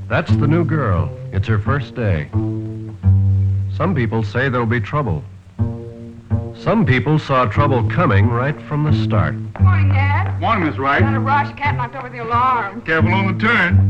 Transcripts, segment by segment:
That's the new girl. It's her first day. Some people say there'll be trouble. Some people saw trouble coming right from the start. Morning, Dad. Morning, Miss Wright. Got a rush. Cat knocked over the alarm. Careful on the turn.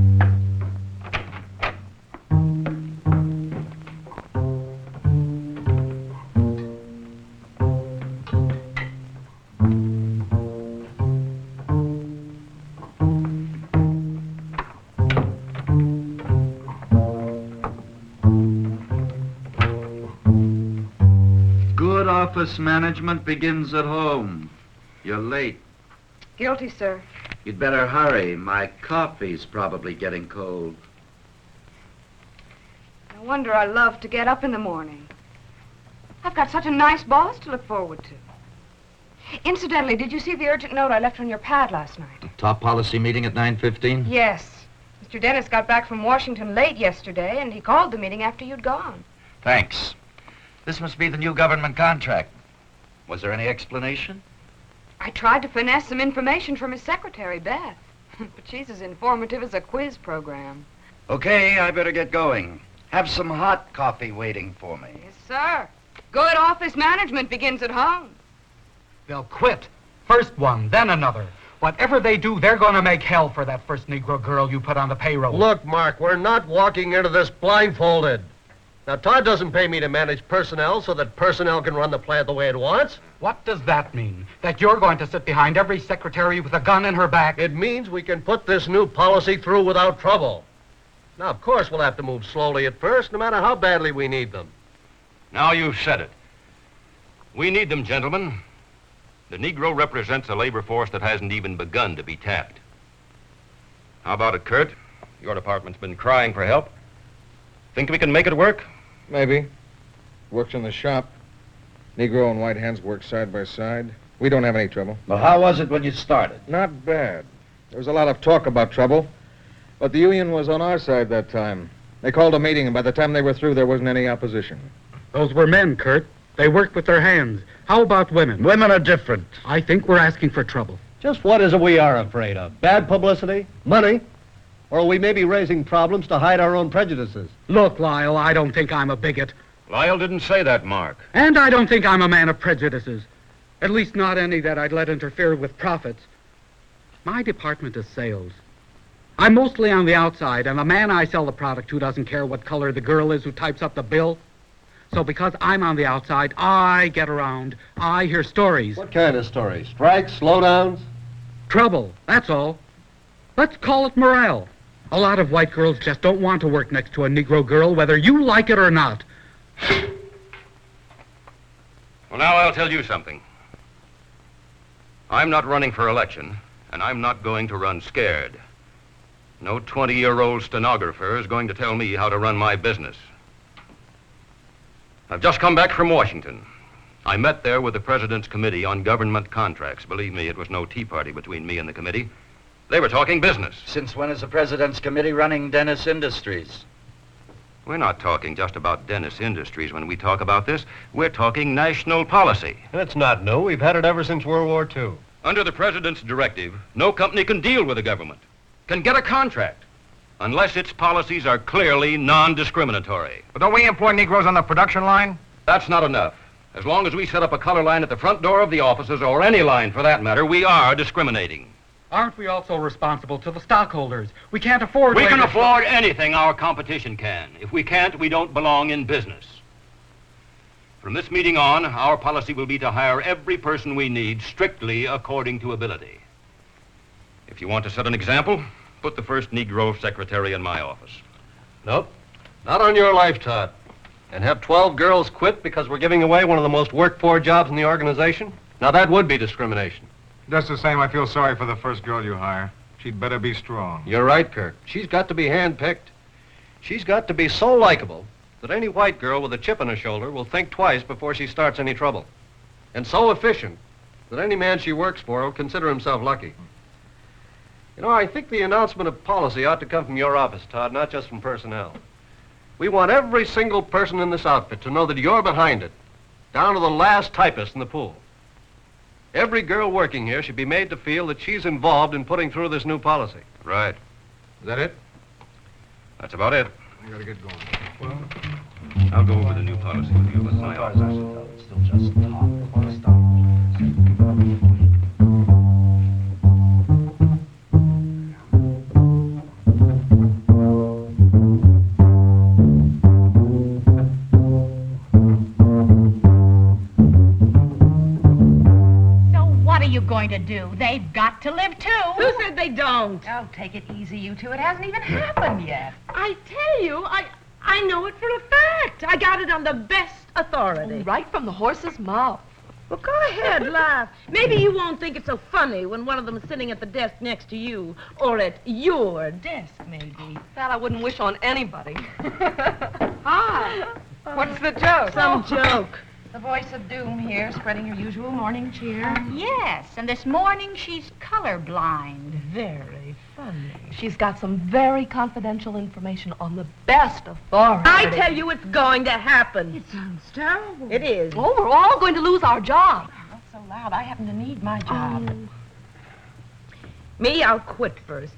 Good office management begins at home. You're late. Guilty, sir. You'd better hurry. My coffee's probably getting cold. No wonder I love to get up in the morning. I've got such a nice boss to look forward to. Incidentally, did you see the urgent note I left on your pad last night? Top policy meeting at 9:15? Yes. Mr. Dennis got back from Washington late yesterday, and he called the meeting after you'd gone. Thanks. This must be the new government contract. Was there any explanation? I tried to finesse some information from his secretary, Beth. But she's as informative as a quiz program. Okay, I better get going. Have some hot coffee waiting for me. Yes, sir. Good office management begins at home. They'll quit. First one, then another. Whatever they do, they're going to make hell for that first Negro girl you put on the payroll. Look, Mark, we're not walking into this blindfolded. Now, Todd doesn't pay me to manage personnel so that personnel can run the plant the way it wants. What does that mean? That you're going to sit behind every secretary with a gun in her back? It means we can put this new policy through without trouble. Now, of course, we'll have to move slowly at first, no matter how badly we need them. Now you've said it. We need them, gentlemen. The Negro represents a labor force that hasn't even begun to be tapped. How about it, Kurt? Your department's been crying for help. Think we can make it work? Maybe. Works in the shop. Negro and white hands work side by side. We don't have any trouble. Well, how was it when you started? Not bad. There was a lot of talk about trouble, but the union was on our side that time. They called a meeting, and by the time they were through, there wasn't any opposition. Those were men, Kurt. They worked with their hands. How about women? Women are different. I think we're asking for trouble. Just what is it we are afraid of? Bad publicity? Money? Or are we maybe raising problems to hide our own prejudices? Look, Lyle, I don't think I'm a bigot. Lyle didn't say that, Mark. And I don't think I'm a man of prejudices. At least not any that I'd let interfere with profits. My department is sales. I'm mostly on the outside, and the man I sell the product to doesn't care what color the girl is who types up the bill. So because I'm on the outside, I get around. I hear stories. What kind of stories? Strikes? Slowdowns? Trouble, that's all. Let's call it morale. A lot of white girls just don't want to work next to a Negro girl, whether you like it or not. Well, now I'll tell you something. I'm not running for election, and I'm not going to run scared. No 20-year-old stenographer is going to tell me how to run my business. I've just come back from Washington. I met there with the President's Committee on Government Contracts. Believe me, it was no tea party between me and the committee. They were talking business. Since when is the President's Committee running Dennis Industries? We're not talking just about Dennis Industries when we talk about this. We're talking national policy. That's not new. We've had it ever since World War II. Under the President's directive, no company can deal with the government, can get a contract, unless its policies are clearly non-discriminatory. But don't we employ Negroes on the production line? That's not enough. As long as we set up a color line at the front door of the offices, or any line for that matter, we are discriminating. Aren't we also responsible to the stockholders? We can't afford... We can labor- afford anything our competition can. If we can't, we don't belong in business. From this meeting on, our policy will be to hire every person we need strictly according to ability. If you want to set an example, put the first Negro secretary in my office. Nope. Not on your life, Todd. And have 12 girls quit because we're giving away one of the most worked-for jobs in the organization? Now, that would be discrimination. Just the same, I feel sorry for the first girl you hire. She'd better be strong. You're right, Kirk. She's got to be hand-picked. She's got to be so likable that any white girl with a chip on her shoulder will think twice before she starts any trouble. And so efficient that any man she works for will consider himself lucky. You know, I think the announcement of policy ought to come from your office, Todd, not just from personnel. We want every single person in this outfit to know that you're behind it, down to the last typist in the pool. Every girl working here should be made to feel that she's involved in putting through this new policy. Right. Is that it? That's about it. I gotta get going. I'll go over the new policy with you at my office. It's still just talk. Going to do? They've got to live too. Who said they don't? Oh, take it easy, you two. It hasn't even happened yet. I tell you, I know it for a fact. I got it on the best authority. Right from the horse's mouth. Well, go ahead, laugh. Maybe you won't think it's so funny when one of them's sitting at the desk next to you, or at your desk, maybe. That I wouldn't wish on anybody. Hi. What's the joke? Some joke. The voice of doom here, spreading her usual morning cheer. Yes, and this morning she's colorblind. Very funny. She's got some very confidential information on the best authority. I tell you, it's going to happen. It sounds terrible. It is. Oh, we're all going to lose our job. Not so loud. I happen to need my job. Me, I'll quit first.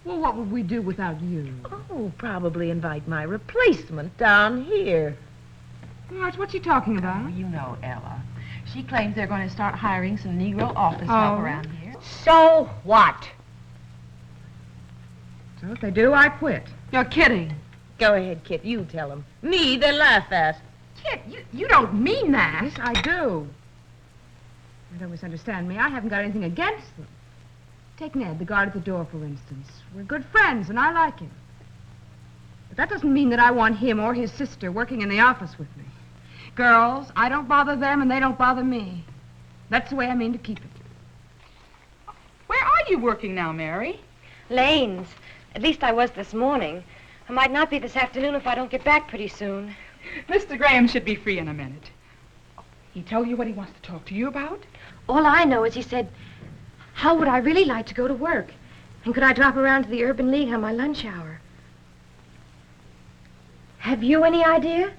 Well, what would we do without you? Oh, probably invite my replacement down here. Marge, what's he talking about? Oh, you know Ella. She claims they're going to start hiring some Negro office help around here. So what? So if they do, I quit. You're kidding. Go ahead, Kit. You tell them. Me, they laugh at. Kit, you don't mean that. Yes, I do. Don't misunderstand me. I haven't got anything against them. Take Ned, the guard at the door, for instance. We're good friends, and I like him. But that doesn't mean that I want him or his sister working in the office with me. Girls, I don't bother them, and they don't bother me. That's the way I mean to keep it. Where are you working now, Mary? Lane's. At least I was this morning. I might not be this afternoon if I don't get back pretty soon. Mr. Graham should be free in a minute. He told you what he wants to talk to you about? All I know is he said, how would I really like to go to work? And could I drop around to the Urban League on my lunch hour? Have you any idea?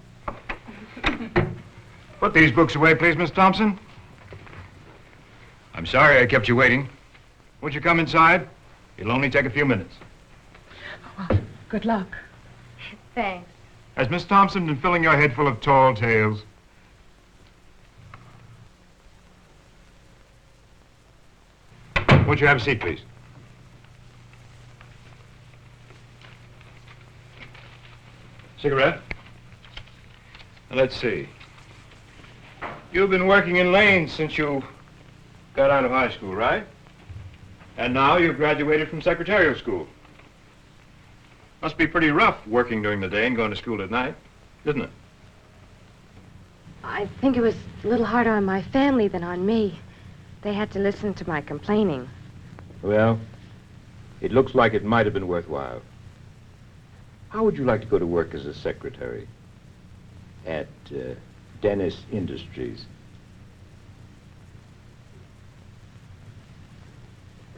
Put these books away, please, Miss Thompson. I'm sorry I kept you waiting. Won't you come inside? It'll only take a few minutes. Well, good luck. Thanks. Has Miss Thompson been filling your head full of tall tales? Won't you have a seat, please? Cigarette? Now, let's see. You've been working in Lane since you got out of high school, right? And now you've graduated from secretarial school. Must be pretty rough working during the day and going to school at night, isn't it? I think it was a little harder on my family than on me. They had to listen to my complaining. Well, it looks like it might have been worthwhile. How would you like to go to work as a secretary at Dennis Industries?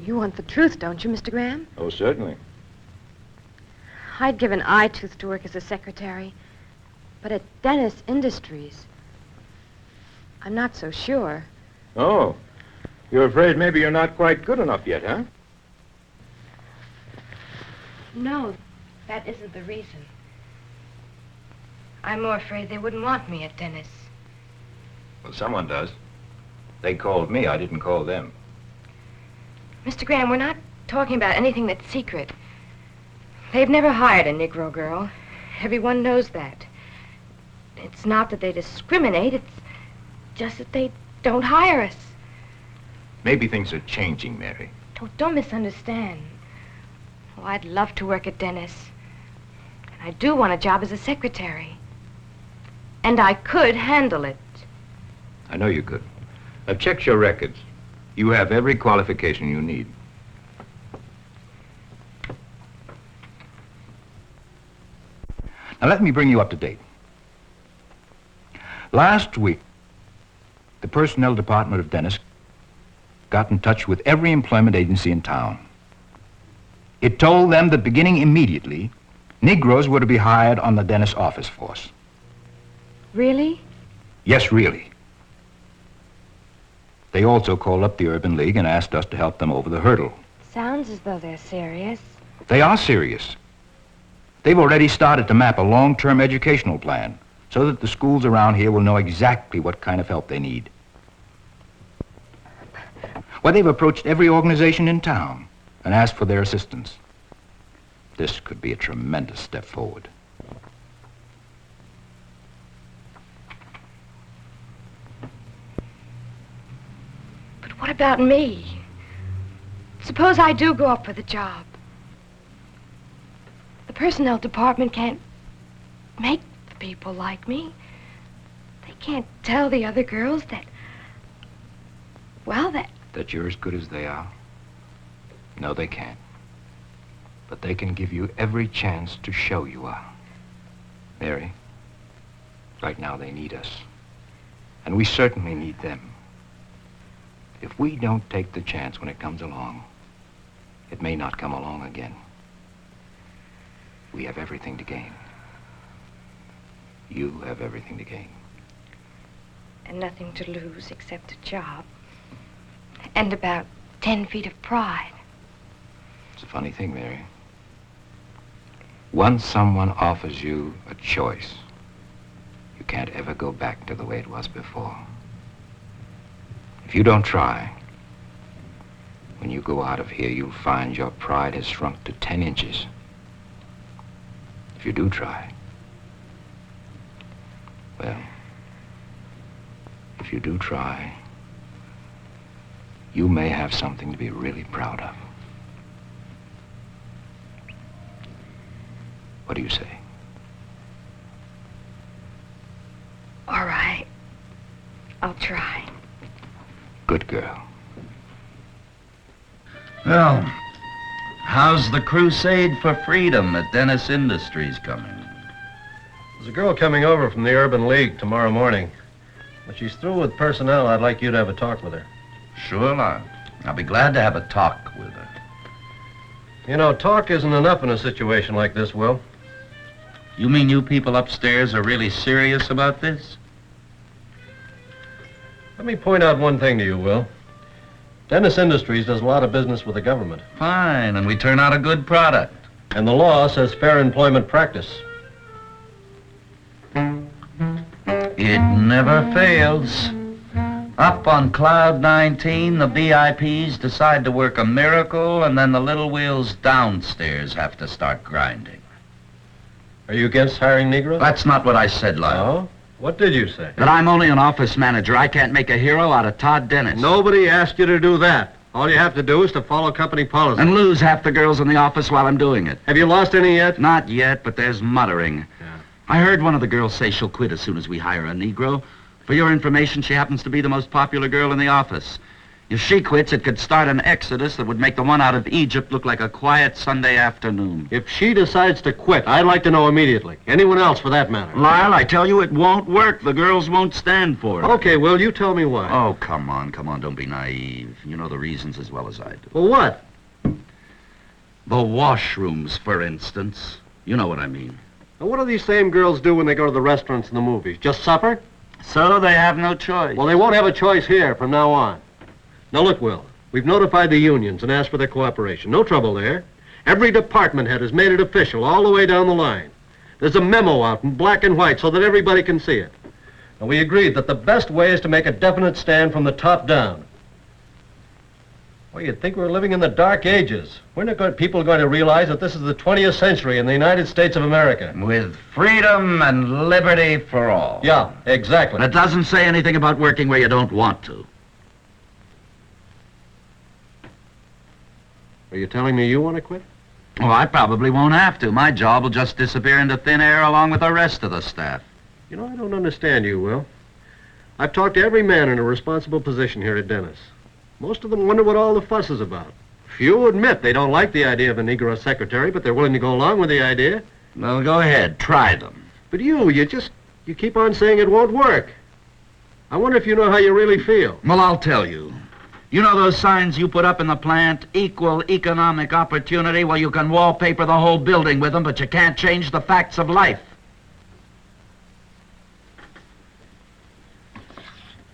You want the truth, don't you, Mr. Graham? Oh, certainly. I'd give an eye tooth to work as a secretary. But at Dennis Industries, I'm not so sure. Oh, you're afraid maybe you're not quite good enough yet, huh? No, that isn't the reason. I'm more afraid they wouldn't want me at Dennis. Well, someone does. They called me. I didn't call them. Mr. Graham, we're not talking about anything that's secret. They've never hired a Negro girl. Everyone knows that. It's not that they discriminate, it's just that they don't hire us. Maybe things are changing, Mary. Don't misunderstand. Oh, I'd love to work at Dennis. And I do want a job as a secretary. And I could handle it. I know you could. I've checked your records. You have every qualification you need. Now, let me bring you up to date. Last week, the personnel department of Dennis got in touch with every employment agency in town. It told them that beginning immediately, Negroes were to be hired on the Dennis office force. Really? Yes, really. They also called up the Urban League and asked us to help them over the hurdle. Sounds as though they're serious. They are serious. They've already started to map a long-term educational plan so that the schools around here will know exactly what kind of help they need. Well, they've approached every organization in town and asked for their assistance. This could be a tremendous step forward. But what about me? Suppose I do go up for the job. The personnel department can't make the people like me. They can't tell the other girls that, well, That you're as good as they are? No, they can't. But they can give you every chance to show you are. Mary, right now they need us. And we certainly need them. If we don't take the chance when it comes along, it may not come along again. We have everything to gain. You have everything to gain. and nothing to lose except a job. And about 10 feet of pride. It's a funny thing, Mary. Once someone offers you a choice, you can't ever go back to the way it was before. If you don't try, when you go out of here, you'll find your pride has shrunk to 10 inches. If you do try, well, if you do try, you may have something to be really proud of. What do you say? All right. I'll try. Good girl. Well, how's the crusade for freedom at Dennis Industries coming? There's a girl coming over from the Urban League tomorrow morning. When she's through with personnel, I'd like you to have a talk with her. Sure, I'll be glad to have a talk with her. You know, talk isn't enough in a situation like this, Will. You mean you people upstairs are really serious about this? Let me point out one thing to you, Will. Dennis Industries does a lot of business with the government. Fine, and we turn out a good product. And the law says fair employment practice. It never fails. Up on Cloud 19, the VIPs decide to work a miracle, and then the little wheels downstairs have to start grinding. Are you against hiring Negroes? That's not what I said, Lyle. Oh? What did you say? That I'm only an office manager. I can't make a hero out of Todd Dennis. Nobody asked you to do that. All you have to do is to follow company policy. And lose half the girls in the office while I'm doing it. Have you lost any yet? Not yet, but there's muttering. Yeah. I heard one of the girls say she'll quit as soon as we hire a Negro. For your information, she happens to be the most popular girl in the office. If she quits, it could start an exodus that would make the one out of Egypt look like a quiet Sunday afternoon. If she decides to quit, I'd like to know immediately. Anyone else, for that matter. Lyle, I tell you, it won't work. The girls won't stand for it. Okay, Will, you tell me why. Oh, come on, don't be naive. You know the reasons as well as I do. Well, what? The washrooms, for instance. You know what I mean. Now, what do these same girls do when they go to the restaurants and the movies? Just suffer? So they have no choice. Well, they won't have a choice here from now on. Now, look, Will, we've notified the unions and asked for their cooperation. No trouble there. Every department head has made it official all the way down the line. There's a memo out in black and white so that everybody can see it. And we agreed that the best way is to make a definite stand from the top down. Well, you'd think we're living in the dark ages. When are people going to realize that this is the 20th century in the United States of America? With freedom and liberty for all. Yeah, exactly. That doesn't say anything about working where you don't want to. Are you telling me you want to quit? Oh, I probably won't have to. My job will just disappear into thin air along with the rest of the staff. You know, I don't understand you, Will. I've talked to every man in a responsible position here at Dennis. Most of them wonder what all the fuss is about. Few admit they don't like the idea of a Negro secretary, but they're willing to go along with the idea. Well, go ahead. Try them. But you keep on saying it won't work. I wonder if you know how you really feel. Well, I'll tell you. You know those signs you put up in the plant? Equal economic opportunity? Well, you can wallpaper the whole building with them, but you can't change the facts of life.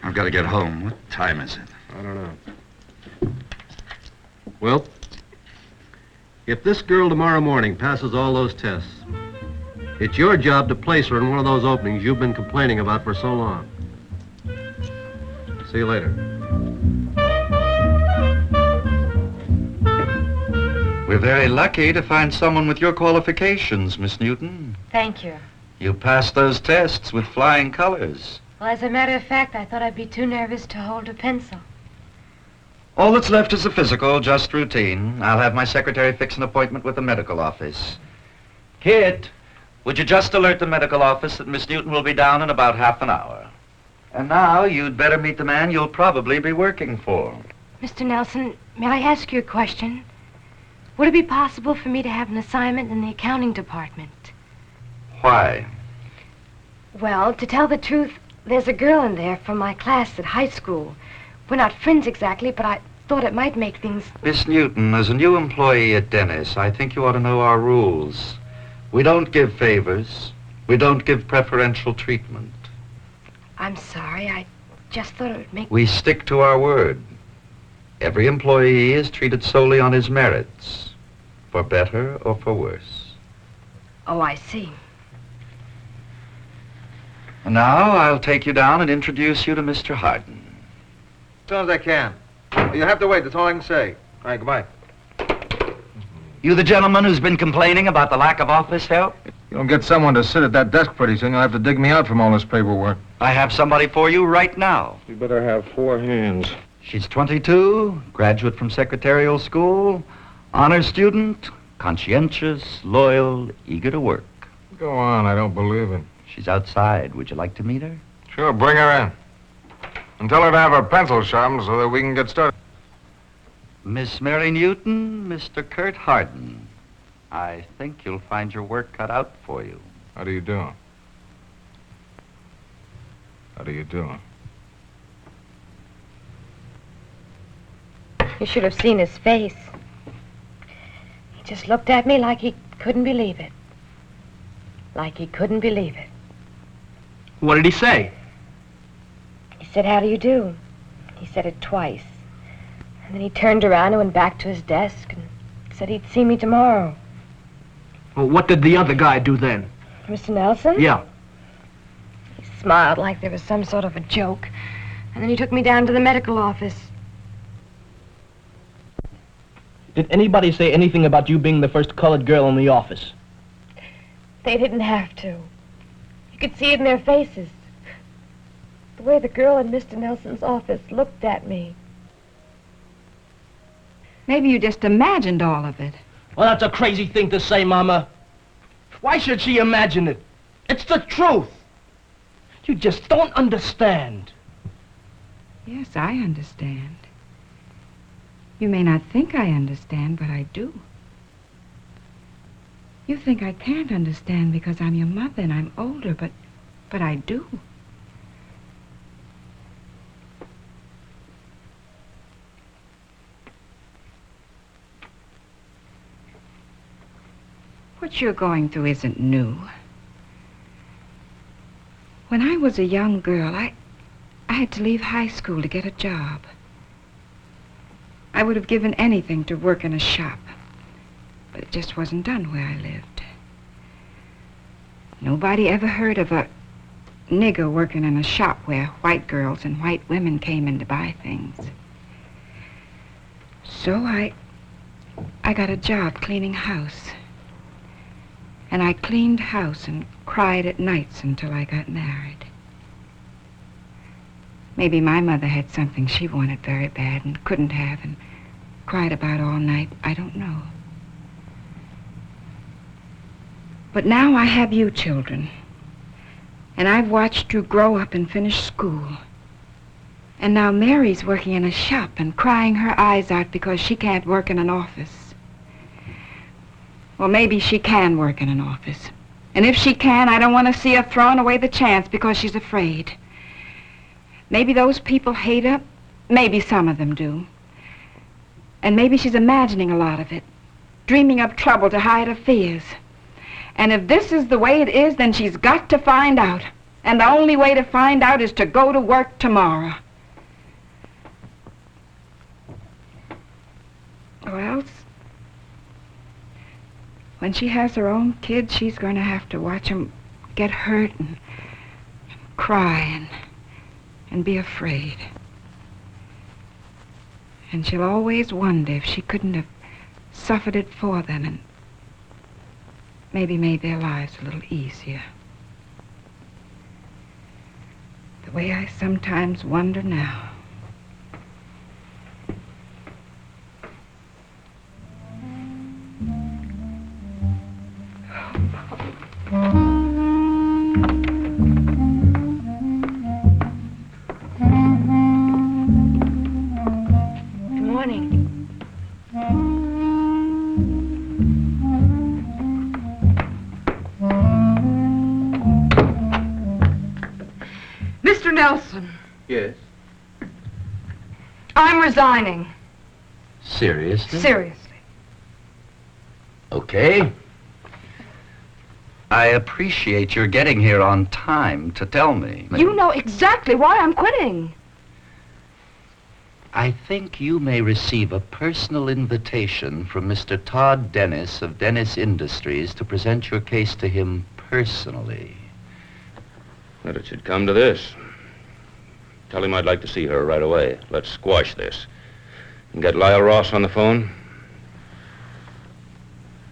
I've got to get home. What time is it? I don't know. Well, if this girl tomorrow morning passes all those tests, it's your job to place her in one of those openings you've been complaining about for so long. See you later. We're very lucky to find someone with your qualifications, Miss Newton. Thank you. You passed those tests with flying colors. Well, as a matter of fact, I thought I'd be too nervous to hold a pencil. All that's left is the physical, just routine. I'll have my secretary fix an appointment with the medical office. Kit, would you just alert the medical office that Miss Newton will be down in about half an hour? And now you'd better meet the man you'll probably be working for. Mr. Nelson, may I ask you a question? Would it be possible for me to have an assignment in the accounting department? Why? Well, to tell the truth, there's a girl in there from my class at high school. We're not friends exactly, but I thought it might make things... Miss Newton, as a new employee at Dennis, I think you ought to know our rules. We don't give favors. We don't give preferential treatment. I'm sorry, I just thought it would make... We stick to our word. Every employee is treated solely on his merits, for better or for worse. Oh, I see. And now I'll take you down and introduce you to Mr. Harden. As soon as I can. You have to wait, that's all I can say. All right, goodbye. You the gentleman who's been complaining about the lack of office help? You don't get someone to sit at that desk pretty soon, you'll have to dig me out from all this paperwork. I have somebody for you right now. You better have 4 hands. She's 22, graduate from secretarial school, honor student, conscientious, loyal, eager to work. Go on, I don't believe it. She's outside. Would you like to meet her? Sure, bring her in. And tell her to have her pencil sharpened so that we can get started. Miss Mary Newton, Mr. Kurt Harden. I think you'll find your work cut out for you. How do you do? How do you do? You should have seen his face. He just looked at me like he couldn't believe it. Like he couldn't believe it. What did he say? He said, "How do you do?" He said it twice. And then he turned around and went back to his desk and said he'd see me tomorrow. Well, what did the other guy do then? Mr. Nelson? Yeah. He smiled like there was some sort of a joke. And then he took me down to the medical office. Did anybody say anything about you being the first colored girl in the office? They didn't have to. You could see it in their faces. The way the girl in Mr. Nelson's office looked at me. Maybe you just imagined all of it. Well, that's a crazy thing to say, Mama. Why should she imagine it? It's the truth. You just don't understand. Yes, I understand. You may not think I understand, but I do. You think I can't understand because I'm your mother and I'm older, but I do. What you're going through isn't new. When I was a young girl, I had to leave high school to get a job. I would have given anything to work in a shop, but it just wasn't done where I lived. Nobody ever heard of a nigger working in a shop where white girls and white women came in to buy things. So I got a job cleaning house. And I cleaned house and cried at nights until I got married. Maybe my mother had something she wanted very bad and couldn't have and cried about all night. I don't know. But now I have you children. And I've watched you grow up and finish school. And now Mary's working in a shop and crying her eyes out because she can't work in an office. Well, maybe she can work in an office. And if she can, I don't want to see her throwing away the chance because she's afraid. Maybe those people hate her. Maybe some of them do. And maybe she's imagining a lot of it, dreaming up trouble to hide her fears. And if this is the way it is, then she's got to find out. And the only way to find out is to go to work tomorrow. Or else, when she has her own kids, she's going to have to watch them get hurt and cry and be afraid. And she'll always wonder if she couldn't have suffered it for them and maybe made their lives a little easier. The way I sometimes wonder now. Good morning. Mr. Nelson, Yes. I'm resigning. Seriously? Seriously. Okay. I appreciate your getting here on time to tell me. You know exactly why I'm quitting. I think you may receive a personal invitation from Mr. Todd Dennis of Dennis Industries to present your case to him personally. That it should come to this. Tell him I'd like to see her right away. Let's squash this. And get Lyle Ross on the phone.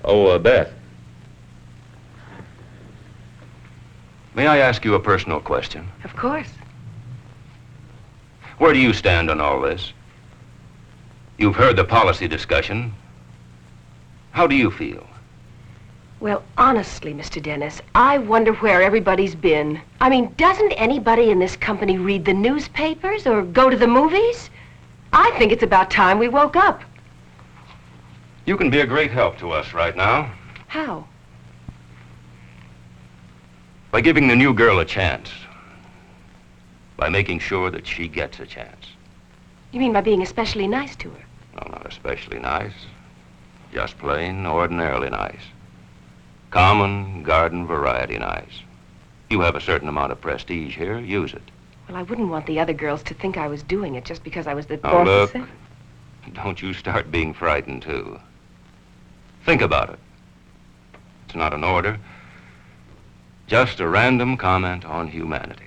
Oh, Beth. May I ask you a personal question? Of course. Where do you stand on all this? You've heard the policy discussion. How do you feel? Well, honestly, Mr. Dennis, I wonder where everybody's been. I mean, doesn't anybody in this company read the newspapers or go to the movies? I think it's about time we woke up. You can be a great help to us right now How? by giving the new girl a chance. By making sure that she gets a chance. You mean by being especially nice to her? No, not especially nice. Just plain, ordinarily nice. Common, garden variety nice. You have a certain amount of prestige here. Use it. Well, I wouldn't want the other girls to think I was doing it just because I was the Now, boss. look. Don't you start being frightened, too. Think about it. It's not an order. Just a random comment on humanity.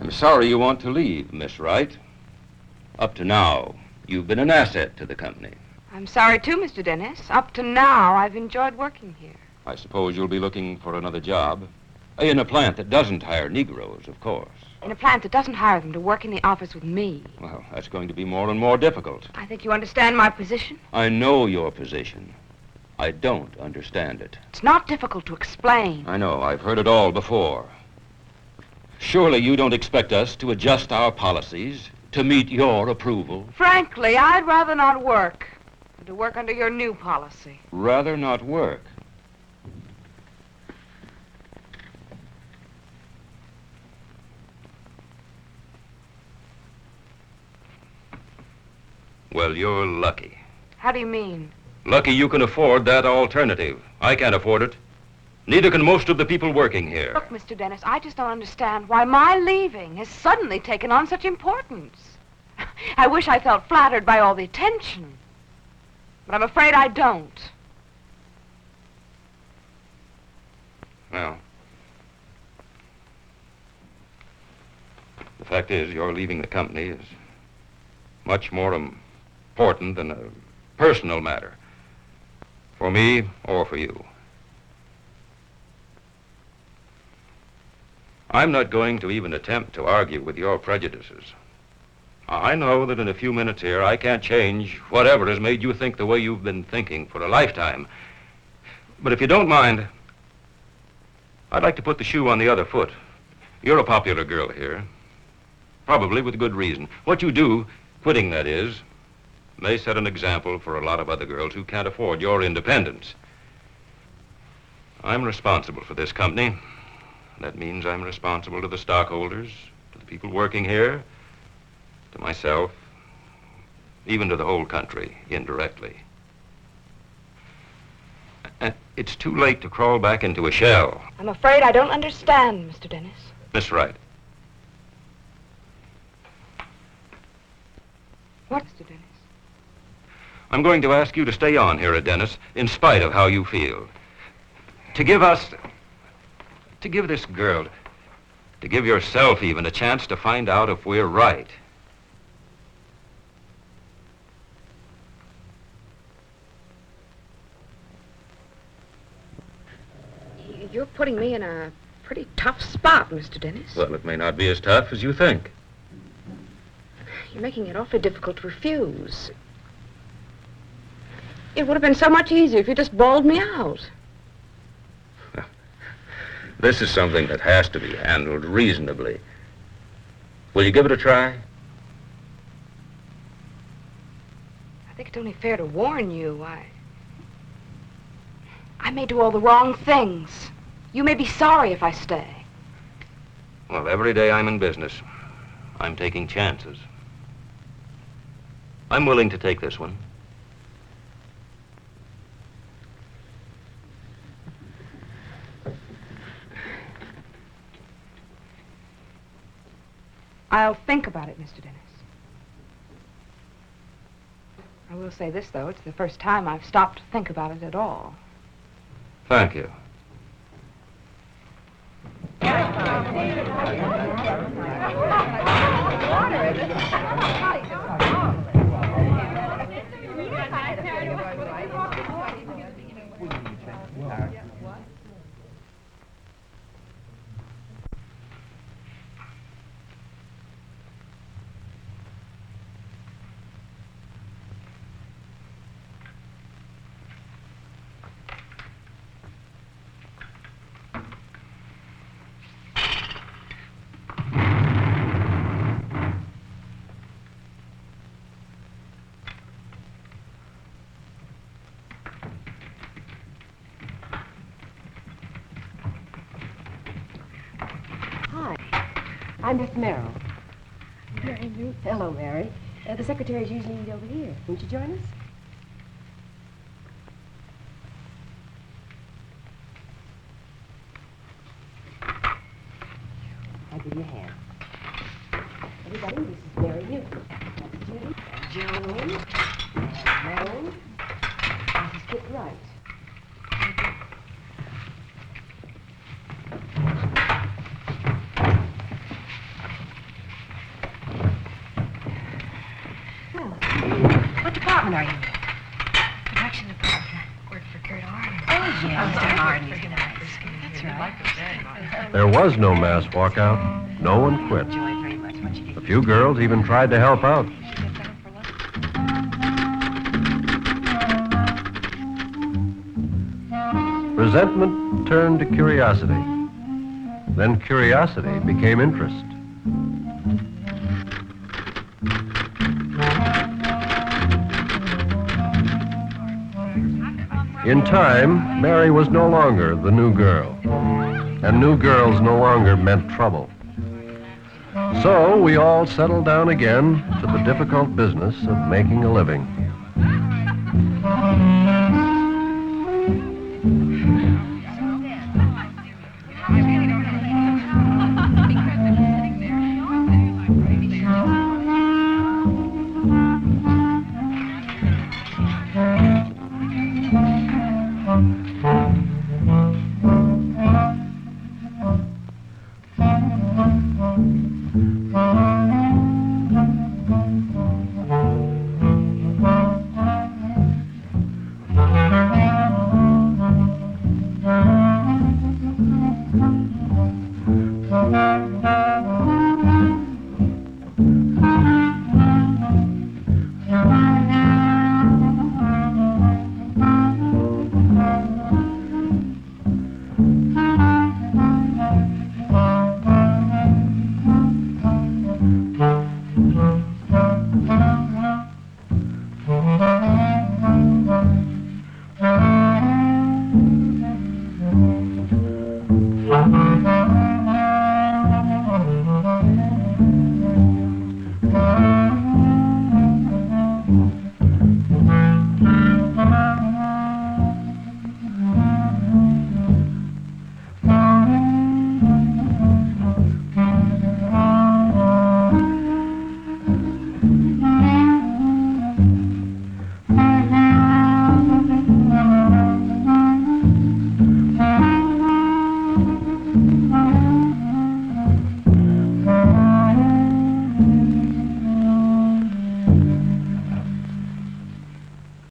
I'm sorry you want to leave, Miss Wright. Up to now, you've been an asset to the company. I'm sorry too, Mr. Dennis. Up to now, I've enjoyed working here. I suppose you'll be looking for another job. In a plant that doesn't hire Negroes, of course. In a plant that doesn't hire them to work in the office with me. Well, that's going to be more and more difficult. I think you understand my position. I know your position. I don't understand it. It's not difficult to explain. I know. I've heard it all before. Surely you don't expect us to adjust our policies to meet your approval? Frankly, I'd rather not work than to work under your new policy. Rather not work. Well, you're lucky. How do you mean? Lucky you can afford that alternative. I can't afford it. Neither can most of the people working here. Look, Mr. Dennis, I just don't understand why my leaving has suddenly taken on such importance. I wish I felt flattered by all the attention, but I'm afraid I don't. Well, the fact is, your leaving the company is much more important than a personal matter. For me or for you. I'm not going to even attempt to argue with your prejudices. I know that in a few minutes here, I can't change whatever has made you think the way you've been thinking for a lifetime. But if you don't mind, I'd like to put the shoe on the other foot. You're a popular girl here, probably with good reason. What you do, quitting that is, may set an example for a lot of other girls who can't afford your independence. I'm responsible for this company. That means I'm responsible to the stockholders, to the people working here, to myself, even to the whole country, indirectly. And it's too late to crawl back into a shell. I'm afraid I don't understand, Mr. Dennis. Miss Wright, What, Mr. Dennis? I'm going to ask you to stay on here at Dennis, in spite of how you feel. To give this girl, to give yourself even a chance to find out if we're right. You're putting me in a pretty tough spot, Mr. Dennis. Well, it may not be as tough as you think. You're making it awfully difficult to refuse. It would have been so much easier if you just bawled me out. This is something that has to be handled reasonably. Will you give it a try? I think it's only fair to warn you. I may do all the wrong things. You may be sorry if I stay. Well, every day I'm in business, I'm taking chances. I'm willing to take this one. I'll think about it, Mr. Dennis. I will say this, though. It's the first time I've stopped to think about it at all. Thank you. I'm Miss Merrill. Hello, Mary. The secretaries usually meet over here. Won't you join us? I'll give you a hand. Everybody, this is Mary Newton. That's Judy. Joan. Joan. This is Kit Wright. What department are you in? Production department. Work for Kurt Arden. Oh, yeah, Mr. Arden is nice. That's right. There was no mass walkout. No one quit. Enjoy it very much. What you A few girls even tried to help out. Resentment turned to curiosity. Then curiosity became interest. In time, Mary was no longer the new girl, and new girls no longer meant trouble. So we all settled down again to the difficult business of making a living.